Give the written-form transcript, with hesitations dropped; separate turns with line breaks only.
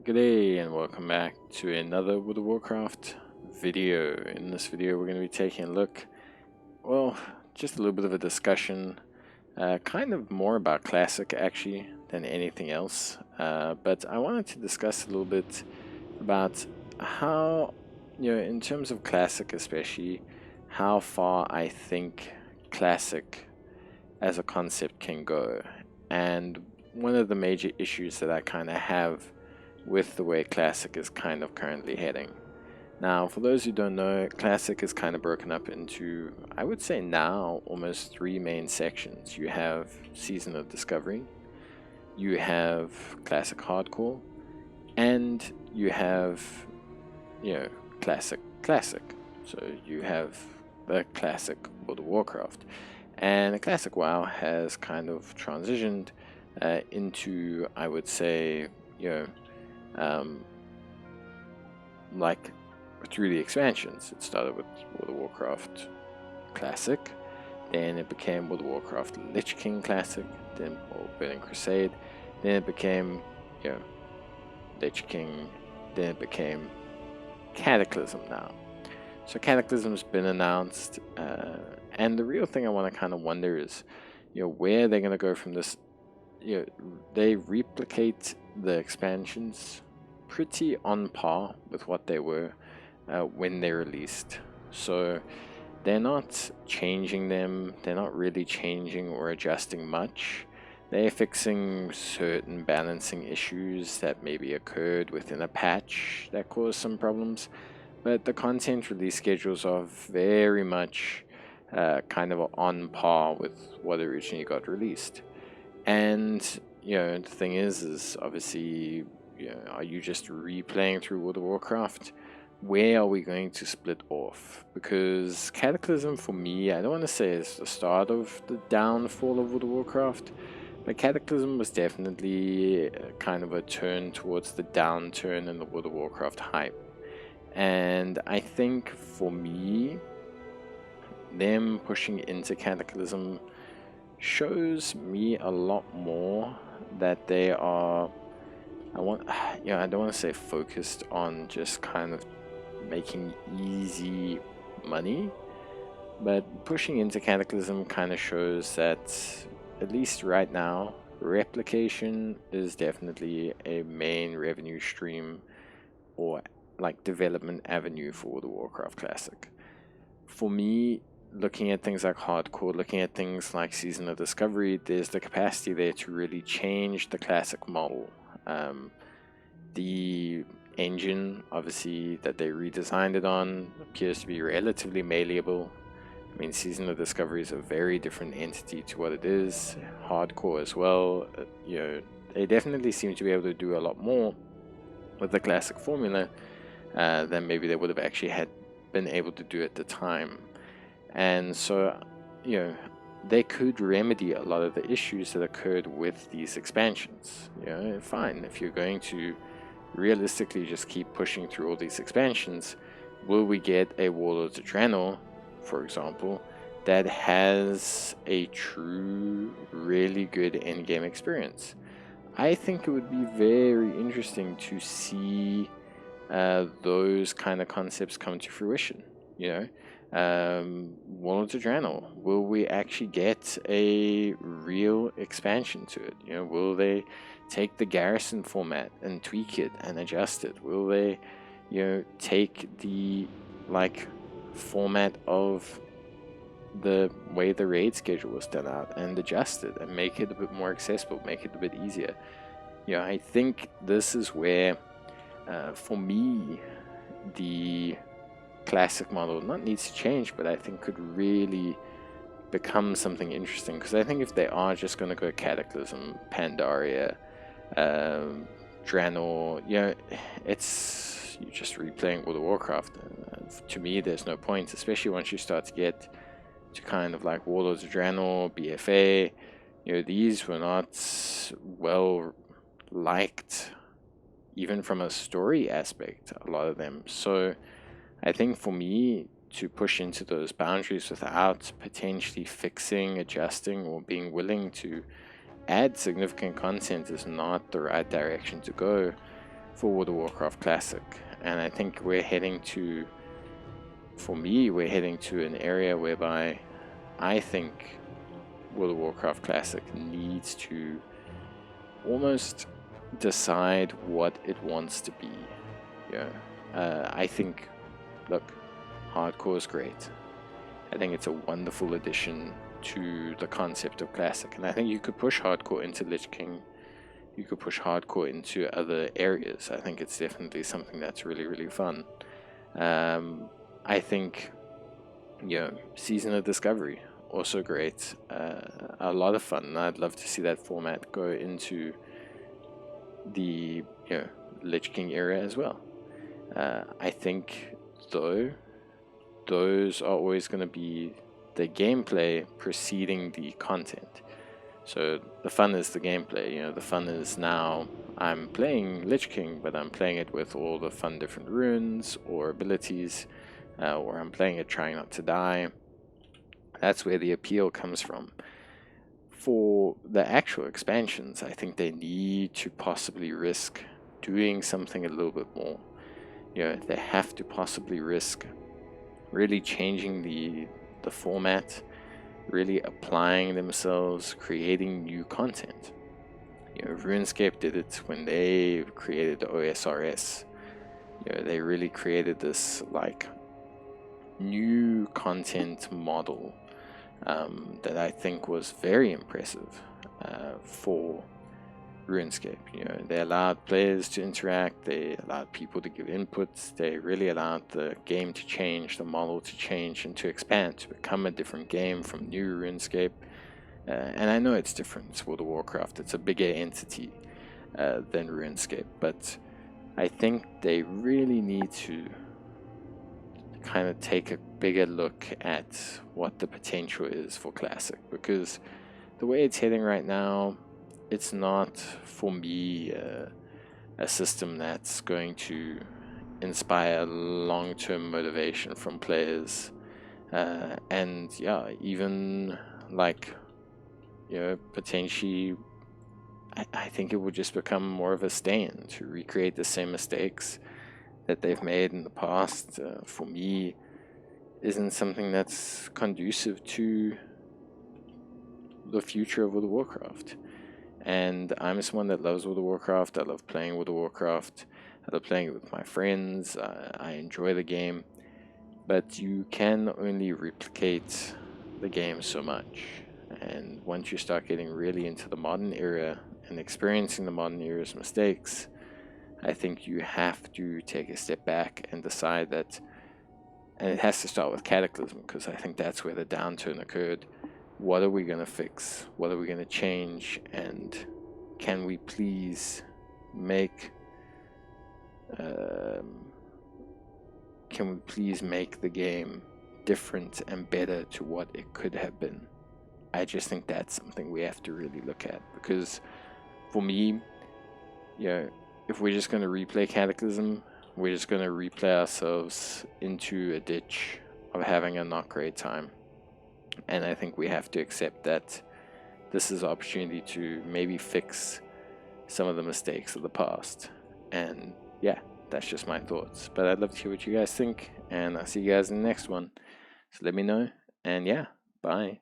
G'day and welcome back to another World of Warcraft video. In this video we're going to be taking a look, just a little bit of a discussion, kind of more about Classic actually than anything else, but I wanted to discuss a little bit about how, in terms of Classic especially, how far I think Classic as a concept can go. And one of the major issues that I kind of have with the way Classic is kind of currently heading. Now, for those who don't know, Classic is kind of broken up into, I would say now, almost three main sections. You have Season of Discovery, you have Classic Hardcore, and you have, Classic Classic. So you have the Classic World of Warcraft. And the Classic WoW has kind of transitioned into, I would say, like through the expansions. It started with World of Warcraft Classic, then it became World of Warcraft Lich King Classic, then Burning Crusade, then it became, Lich King, then it became Cataclysm now. So Cataclysm's been announced, and the real thing I want to kind of wonder is, where they're going to go from this. They replicate the expansions pretty on par with what they were when they released. So they're not changing them, they're not really changing or adjusting much. They're fixing certain balancing issues that maybe occurred within a patch that caused some problems, but the content release schedules are very much kind of on par with what originally got released. And the thing is obviously, are you just replaying through World of Warcraft? Where are we going to split off? Because Cataclysm, for me, I don't want to say it's the start of the downfall of World of Warcraft, but Cataclysm was definitely kind of a turn towards the downturn in the World of Warcraft hype. And I think for me, them pushing into Cataclysm shows me a lot more that they are, I don't want to say focused on just kind of making easy money, but pushing into Cataclysm kind of shows that, at least right now, replication is definitely a main revenue stream or like development avenue for World of Warcraft Classic. For me, looking at things like Hardcore, looking at things like Season of Discovery, there's the capacity there to really change the Classic model. The engine, obviously, that they redesigned it on appears to be relatively malleable. I mean, Season of Discovery is a very different entity to what it is. Hardcore as well. They definitely seem to be able to do a lot more with the Classic formula than maybe they would have actually been able to do at the time. And so, they could remedy a lot of the issues that occurred with these expansions. Fine, if you're going to realistically just keep pushing through all these expansions, will we get a Warlords of Draenor, for example, that has a true, really good endgame experience? I think it would be very interesting to see those kind of concepts come to fruition. World of Draenor, will we actually get a real expansion to it? Will they take the garrison format and tweak it and adjust it? Will they take the format of the way the raid schedule was done out and adjust it and make it a bit more accessible, make it a bit easier? I think this is where for me the Classic model not needs to change, but I think could really become something interesting. Because I think if they are just going to go Cataclysm, Pandaria, Draenor, you're just replaying World of Warcraft. To me, there's no point, especially once you start to get to kind of like Warlords of Draenor, BFA. These were not well liked, even from a story aspect, a lot of them. So I think for me, to push into those boundaries without potentially fixing, adjusting, or being willing to add significant content is not the right direction to go. for World of Warcraft Classic. And I think we're heading to, for me, we're heading to an area whereby I think World of Warcraft Classic needs to almost decide what it wants to be. I think, look, hardcore is great. I think it's a wonderful addition to the concept of Classic, and I think you could push hardcore into Lich King. You could push hardcore into other areas. I think it's definitely something that's really, really fun. I think, Season of Discovery, also great. A lot of fun. I'd love to see that format go into the Lich King era as well. I think, though, those are always going to be the gameplay preceding the content. So the fun is the gameplay. The fun is now I'm playing Lich King, but I'm playing it with all the fun different runes or abilities, or I'm playing it trying not to die. That's where the appeal comes from. For the actual expansions, I think they need to possibly risk doing something a little bit more. They have to possibly risk really changing the format, really applying themselves, creating new content. RuneScape did it when they created the OSRS. They really created this like new content model that I think was very impressive for RuneScape. They allowed players to interact, they allowed people to give inputs, they really allowed the game to change, the model to change, and to expand, to become a different game from new RuneScape. And I know it's different, it's World of Warcraft, it's a bigger entity than RuneScape, but I think they really need to kind of take a bigger look at what the potential is for Classic, because the way it's heading right now, it's not, for me, a system that's going to inspire long-term motivation from players. And yeah, even like, potentially, I think it would just become more of a stain to recreate the same mistakes that they've made in the past. For me, isn't something that's conducive to the future of World of Warcraft. And I'm someone that loves World of Warcraft. I love playing World of Warcraft. I love playing it with my friends. I enjoy the game. But you can only replicate the game so much. And once you start getting really into the modern era and experiencing the modern era's mistakes, I think you have to take a step back and decide that, and it has to start with Cataclysm, because I think that's where the downturn occurred. What are we going to fix? What are we going to change? And can we please make the game different and better to what it could have been? I just think that's something we have to really look at, because for me, if we're just going to replay Cataclysm, we're just going to replay ourselves into a ditch of having a not great time. And I think we have to accept that this is an opportunity to maybe fix some of the mistakes of the past. And yeah, that's just my thoughts. But I'd love to hear what you guys think, and I'll see you guys in the next one. So let me know, and yeah, bye.